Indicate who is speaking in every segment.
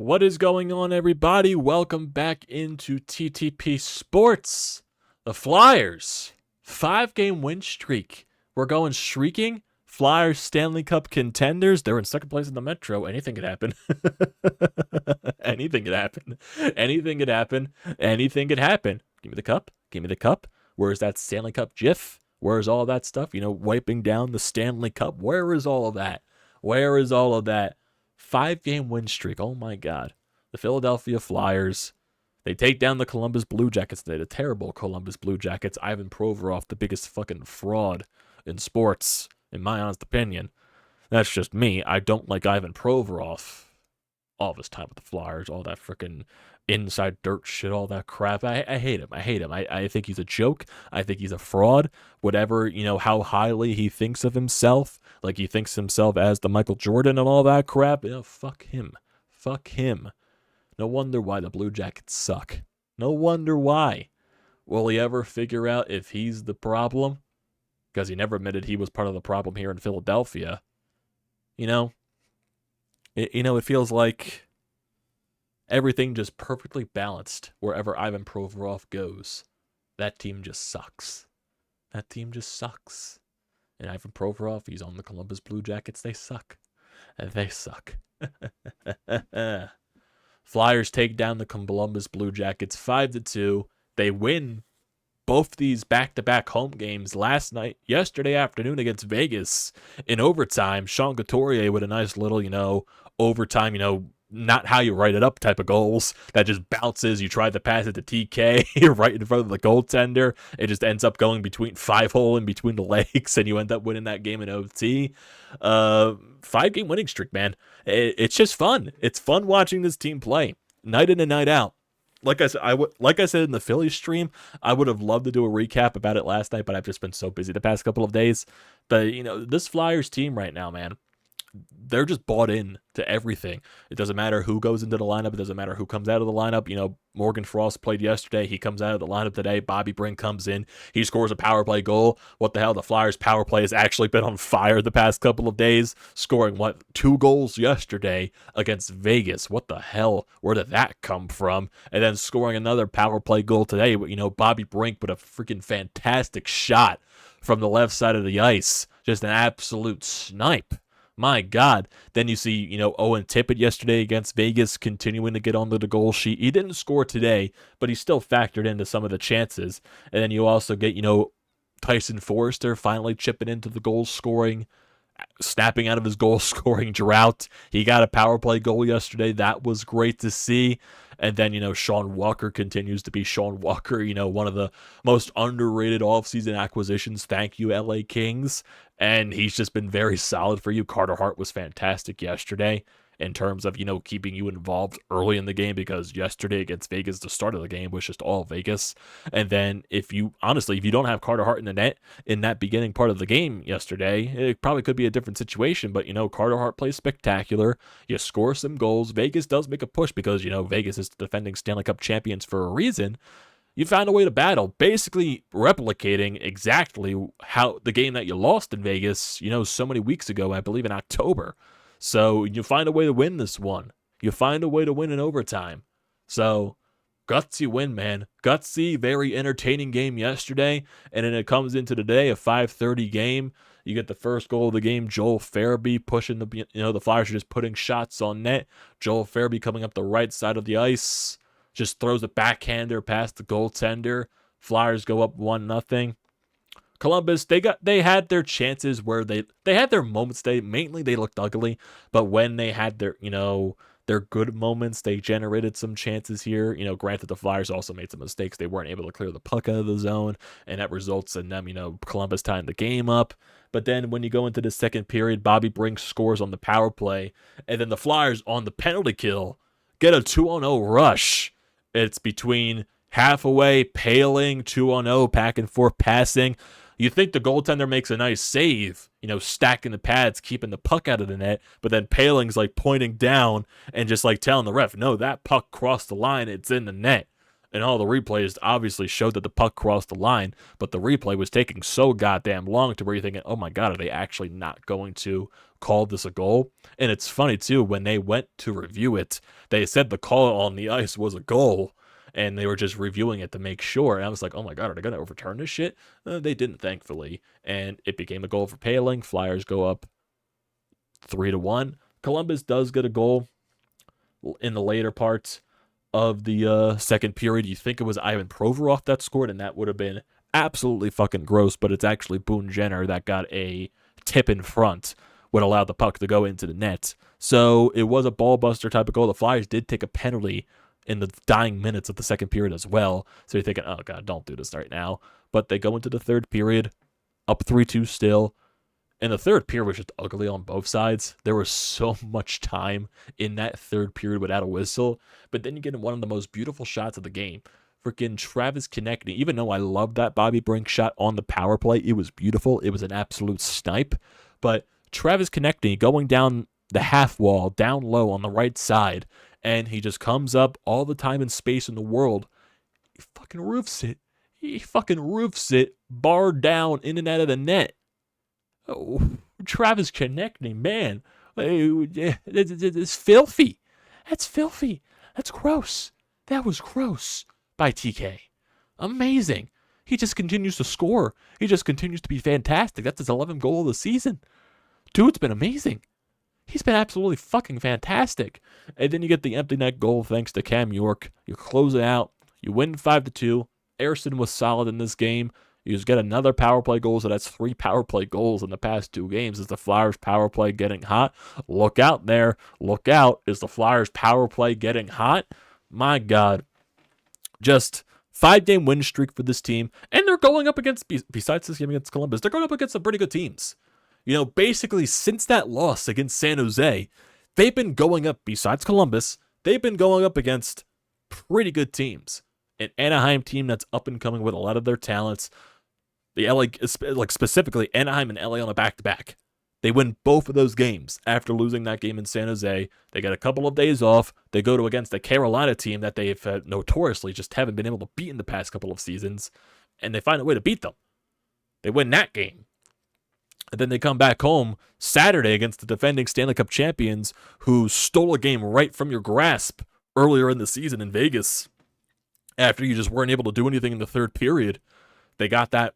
Speaker 1: What is going on, everybody? Welcome back into TTP Sports. The Flyers, 5-game win streak. We're going streaking. Flyers Stanley Cup contenders. They're in second place in the Metro. Anything could happen. Anything could happen. Anything could happen. Anything could happen. Give me the cup. Give me the cup. Where's that Stanley Cup gif? Where's all that stuff? Wiping down the Stanley Cup. Where is all of that? Where is all of that? 5-game win streak. Oh my God. The Philadelphia Flyers. They take down the Columbus Blue Jackets today. The terrible Columbus Blue Jackets. Ivan Provorov, the biggest fucking fraud in sports, in my honest opinion. That's just me. I don't like Ivan Provorov. All of his time with the Flyers, all that freaking inside dirt shit, all that crap. I hate him. I hate him. I think he's a joke. I think he's a fraud. Whatever, how highly he thinks of himself, like he thinks himself as the Michael Jordan and all that crap. Fuck him. Fuck him. No wonder why the Blue Jackets suck. No wonder why. Will he ever figure out if he's the problem? Because he never admitted he was part of the problem here in Philadelphia. It feels like everything just perfectly balanced wherever Ivan Provorov goes. That team just sucks. That team just sucks. And Ivan Provorov, he's on the Columbus Blue Jackets. They suck. They suck. Flyers take down the Columbus Blue Jackets 5-2. They win both these back-to-back home games yesterday afternoon against Vegas in overtime. Sean Couturier with a nice little, overtime, not how you write it up type of goals that just bounces. You try to pass it to TK right in front of the goaltender. It just ends up going between 5-hole in between the legs, and you end up winning that game in OT. 5-game winning streak, man. It's just fun. It's fun watching this team play night in and night out. Like I said in the Phillies stream, I would have loved to do a recap about it last night, but I've just been so busy the past couple of days. But this Flyers team right now, man, they're just bought in to everything. It doesn't matter who goes into the lineup. It doesn't matter who comes out of the lineup. Morgan Frost played yesterday. He comes out of the lineup today. Bobby Brink comes in. He scores a power play goal. What the hell? The Flyers power play has actually been on fire the past couple of days, scoring 2 goals yesterday against Vegas. What the hell? Where did that come from? And then scoring another power play goal today. Bobby Brink with a freaking fantastic shot from the left side of the ice. Just an absolute snipe. My God. Then you see, Owen Tippett yesterday against Vegas continuing to get onto the goal sheet. He didn't score today, but he still factored into some of the chances. And then you also get, Tyson Forrester finally chipping into the goal scoring, snapping out of his goal scoring drought. He got a power play goal yesterday. That was great to see. And then, Sean Walker continues to be Sean Walker, one of the most underrated offseason acquisitions. Thank you, LA Kings. And he's just been very solid for you. Carter Hart was fantastic yesterday in terms of, keeping you involved early in the game, because yesterday against Vegas, the start of the game was just all Vegas. And then if you don't have Carter Hart in the net in that beginning part of the game yesterday, it probably could be a different situation. But, Carter Hart plays spectacular. You score some goals. Vegas does make a push because, Vegas is the defending Stanley Cup champions for a reason. You found a way to battle, basically replicating exactly how the game that you lost in Vegas, so many weeks ago, I believe in October. So you find a way to win this one. You find a way to win in overtime. So gutsy win, man. Gutsy, very entertaining game yesterday. And then it comes into today, a 5:30 game. You get the first goal of the game, Joel Farabee pushing the Flyers are just putting shots on net. Joel Farabee coming up the right side of the ice. Just throws a backhander past the goaltender. Flyers go up 1-0. Columbus, they had their chances where they had their moments. Mainly they looked ugly, but when they had their good moments, they generated some chances here. Granted, the Flyers also made some mistakes. They weren't able to clear the puck out of the zone, and that results in them, Columbus tying the game up. But then when you go into the second period, Bobby Brink scores on the power play, and then the Flyers on the penalty kill get a 2-on-0 rush. It's between half away, Paling, 2-on-0, back and forth passing. You think the goaltender makes a nice save, stacking the pads, keeping the puck out of the net, but then Paling's pointing down and just telling the ref, no, that puck crossed the line, it's in the net. And all the replays obviously showed that the puck crossed the line, but the replay was taking so goddamn long to where you're thinking, oh my God, are they actually not going to call this a goal? And it's funny, too, when they went to review it, they said the call on the ice was a goal, and they were just reviewing it to make sure. And I was like, oh my God, are they going to overturn this shit? They didn't, thankfully. And it became a goal for Paling. Flyers go up 3-1. Columbus does get a goal in the later parts of the second period. You think it was Ivan Provorov that scored, and that would have been absolutely fucking gross, but it's actually Boone Jenner that got a tip in front, would allow the puck to go into the net. So it was a ball buster type of goal. The Flyers did take a penalty in the dying minutes of the second period as well. So you're thinking, oh God, don't do this right now. But they go into the third period, up 3-2 still. And the third period was just ugly on both sides. There was so much time in that third period without a whistle. But then you get one of the most beautiful shots of the game. Freaking Travis Konechny. Even though I loved that Bobby Brink shot on the power play, it was beautiful. It was an absolute snipe. But Travis Konechny going down the half wall, down low on the right side, and he just comes up all the time and space in the world. He fucking roofs it. He fucking roofs it, bar down, in and out of the net. Oh, Travis Konechny, man, it's filthy. That's filthy. That's gross. That was gross by TK. Amazing. He just continues to score. He just continues to be fantastic. That's his 11th goal of the season. Dude's been amazing. He's been absolutely fucking fantastic. And then you get the empty net goal thanks to Cam York. You close it out. You win 5-2. Ayrton was solid in this game. You just get another power play goal, so that's 3 power play goals in the past 2 games. Is the Flyers power play getting hot? Look out there. Look out. Is the Flyers power play getting hot? My God. Just 5-game win streak for this team. And they're going up against, besides this game against Columbus, they're going up against some pretty good teams. You know, basically since that loss against San Jose, they've been going up, besides Columbus, they've been going up against pretty good teams. An Anaheim team that's up and coming with a lot of their talents. The LA, like specifically Anaheim and LA on a back-to-back. They win both of those games after losing that game in San Jose. They get a couple of days off. They go to against the Carolina team that they've notoriously just haven't been able to beat in the past couple of seasons. And they find a way to beat them. They win that game. And then they come back home Saturday against the defending Stanley Cup champions who stole a game right from your grasp earlier in the season in Vegas after you just weren't able to do anything in the third period. They got that,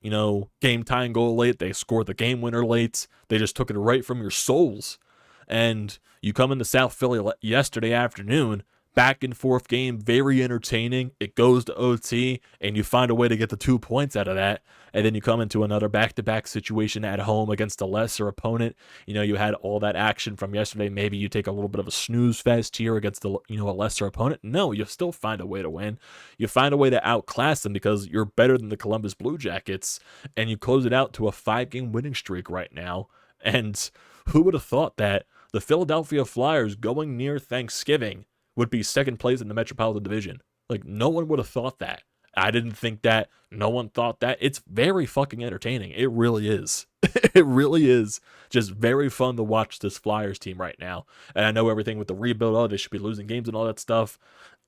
Speaker 1: game-tying goal late. They scored the game winner late. They just took it right from your souls. And you come into South Philly yesterday afternoon, back and forth game, very entertaining. It goes to OT, and you find a way to get the 2 points out of that. And then you come into another back-to-back situation at home against a lesser opponent. You had all that action from yesterday. Maybe you take a little bit of a snooze fest here against a lesser opponent. No, you still find a way to win. You find a way to outclass them because you're better than the Columbus Blue Jackets, and you close it out to a 5-game winning streak right now. And who would have thought that the Philadelphia Flyers going near Thanksgiving would be second place in the Metropolitan Division? Like, no one would have thought that. I didn't think that. No one thought that. It's very fucking entertaining. It really is. It really is just very fun to watch this Flyers team right now. And I know everything with the rebuild, they should be losing games and all that stuff.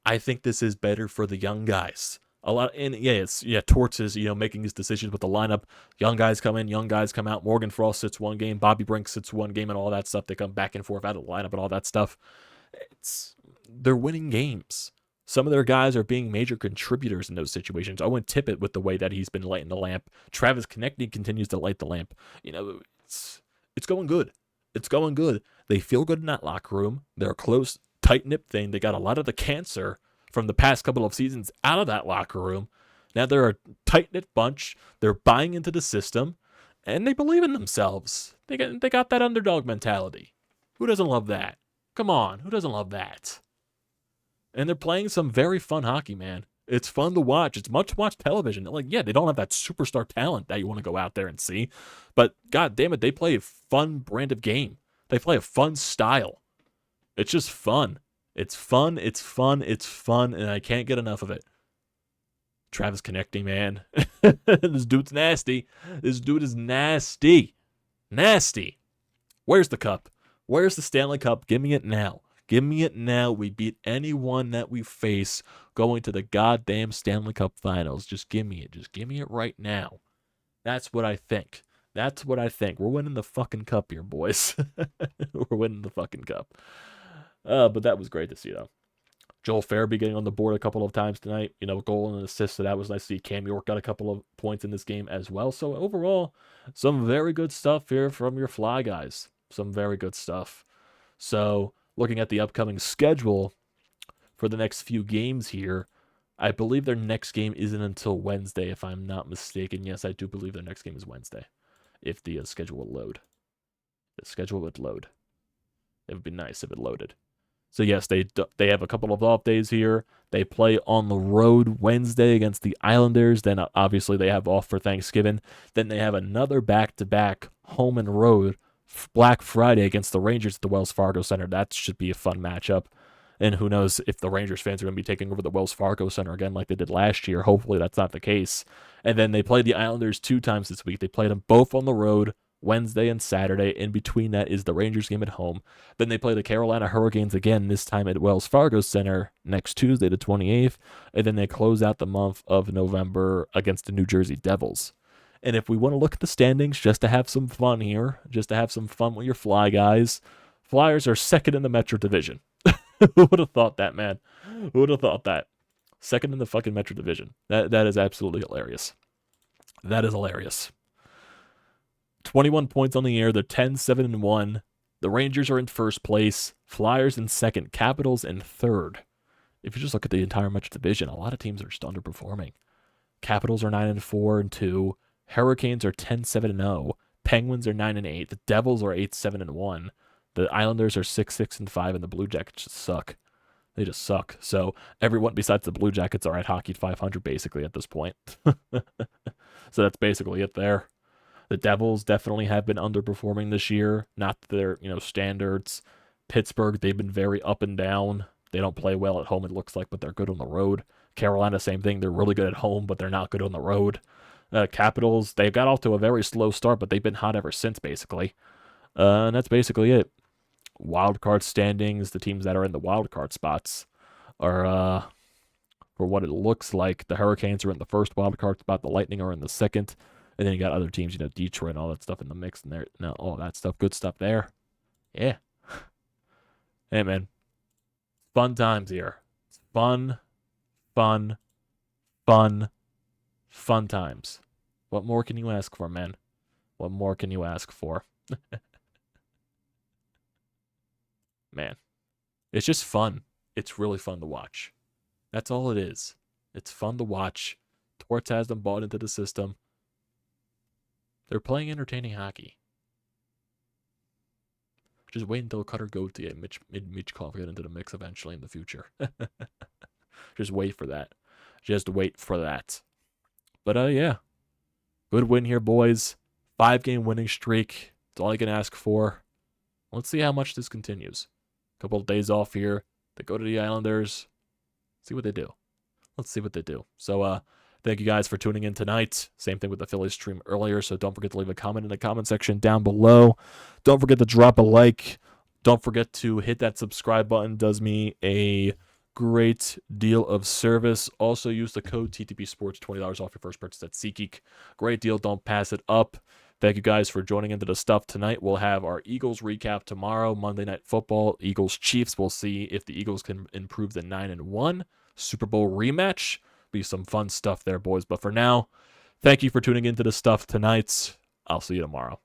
Speaker 1: I think this is better for the young guys. Torts is, making his decisions with the lineup. Young guys come in, young guys come out. Morgan Frost sits one game. Bobby Brink sits one game and all that stuff. They come back and forth out of the lineup and all that stuff. They're winning games. Some of their guys are being major contributors in those situations. Owen Tippett with the way that he's been lighting the lamp. Travis Konechny continues to light the lamp. It's going good. It's going good. They feel good in that locker room. They're a close, tight-knit thing. They got a lot of the cancer from the past couple of seasons out of that locker room. Now they're a tight-knit bunch. They're buying into the system, and they believe in themselves. They got that underdog mentality. Who doesn't love that? Come on, who doesn't love that? And they're playing some very fun hockey, man. It's fun to watch. It's much to watch television. They don't have that superstar talent that you want to go out there and see. But, god damn it, they play a fun brand of game. They play a fun style. It's just fun. It's fun, and I can't get enough of it. Travis Konechny, man. This dude's nasty. This dude is nasty. Nasty. Where's the cup? Where's the Stanley Cup? Give me it now. Give me it now. We beat anyone that we face going to the goddamn Stanley Cup Finals. Just give me it. Just give me it right now. That's what I think. That's what I think. We're winning the fucking cup here, boys. We're winning the fucking cup. But that was great to see, though. Joel Farabee getting on the board a couple of times tonight. Goal and an assist, so that was nice to see. Cam York got a couple of points in this game as well. So overall, some very good stuff here from your Fly guys. Some very good stuff. So looking at the upcoming schedule for the next few games here, I believe their next game isn't until Wednesday, if I'm not mistaken. Yes, I do believe their next game is Wednesday, if the schedule will load. The schedule would load. It would be nice if it loaded. So yes, they have a couple of off days here. They play on the road Wednesday against the Islanders. Then obviously they have off for Thanksgiving. Then they have another back-to-back home and road Black Friday against the Rangers at the Wells Fargo Center. That should be a fun matchup. And who knows if the Rangers fans are going to be taking over the Wells Fargo Center again like they did last year. Hopefully that's not the case. And then they play the Islanders 2 times this week. They played them both on the road, Wednesday and Saturday. In between that is the Rangers game at home. Then they play the Carolina Hurricanes again, this time at Wells Fargo Center next Tuesday, the 28th. And then they close out the month of November against the New Jersey Devils. And if we want to look at the standings just to have some fun here, just to have some fun with your Fly guys, Flyers are second in the Metro Division. Who would have thought that, man? Who would have thought that? Second in the fucking Metro Division. That is absolutely hilarious. That is hilarious. 21 points on the year. They're 10-7-1. The Rangers are in first place. Flyers in second. Capitals in third. If you just look at the entire Metro Division, a lot of teams are just underperforming. Capitals are 9-4-2. Hurricanes are 10-7-0. Penguins are 9-8. The Devils are 8-7-1. The Islanders are 6-6-5, and the Blue Jackets just suck. They just suck. So everyone besides the Blue Jackets are at Hockey 500 basically at this point. So that's basically it there. The Devils definitely have been underperforming this year. Not their standards. Pittsburgh, they've been very up and down. They don't play well at home, it looks like, but they're good on the road. Carolina, same thing. They're really good at home, but they're not good on the road. Capitals, they got off to a very slow start, but they've been hot ever since, basically. And that's basically it. Wild card standings, the teams that are in the wild card spots are, for what it looks like, the Hurricanes are in the first wild card spot, the Lightning are in the second, and then you got other teams, Detroit and all that stuff in the mix, and there, all that stuff, good stuff there. Yeah. Hey, man. Fun times here. Fun times. What more can you ask for, man? What more can you ask for? Man, it's just fun. It's really fun to watch. That's all it is. It's fun to watch. Torts has them bought into the system. They're playing entertaining hockey. Just wait until Cutter goes to get Mitch Coughlin get into the mix eventually in the future. Just wait for that. Just wait for that. But yeah. Good win here, boys. 5-game winning streak. That's all I can ask for. Let's see how much this continues. Couple of days off here. They go to the Islanders. See what they do. Let's see what they do. So, thank you guys for tuning in tonight. Same thing with the Phillies stream earlier, so don't forget to leave a comment in the comment section down below. Don't forget to drop a like. Don't forget to hit that subscribe button. Does me a great deal of service. Also, use the code TTPSPORTS, $20 off your first purchase at SEATGEEK. Great deal. Don't pass it up. Thank you guys for joining into the stuff tonight. We'll have our Eagles recap tomorrow, Monday Night Football, Eagles-Chiefs. We'll see if the Eagles can improve the 9-1 Super Bowl rematch. Be some fun stuff there, boys. But for now, thank you for tuning into the stuff tonight. I'll see you tomorrow.